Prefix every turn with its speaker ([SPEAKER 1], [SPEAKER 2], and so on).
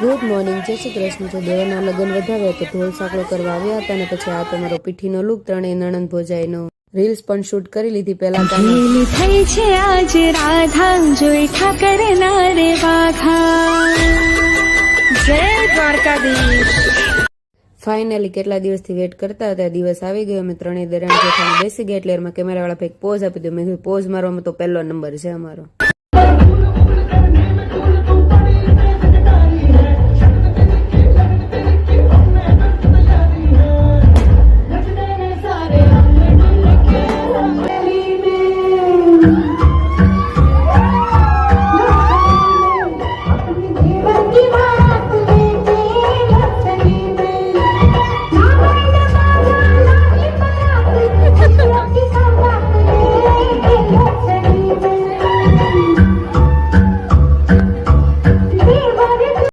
[SPEAKER 1] Good morning, જય શ્રી કૃષ્ણ. તો દેવરના લગ્ન વધાવ્યા તો ઢોલ સાંકળો કરવા આવ્યા હતા અને પછી આ તમારો પીઠીનો લુક, ત્રણેય નણંદ ભોજાઈનો રીલ્સ પણ શૂટ કરી લીધી. પેલા
[SPEAKER 2] થઈ છે આજ રાધા જોઈ ઠાકર ના રે વાઘા. જય દ્વારકાધીશ.
[SPEAKER 1] ફાઇનલી કેટલા દિવસથી વેટ કરતા હતા, દિવસ આવી ગયો. અમે ત્રણેય દરાણી જેઠાણી બેસી ગયા એટલે એમાં કેમેરાવાળા ભાઈ પોઝ આપી દો. મેં કીધું પોઝ મારવામાં તો પહેલો નંબર છે અમારો.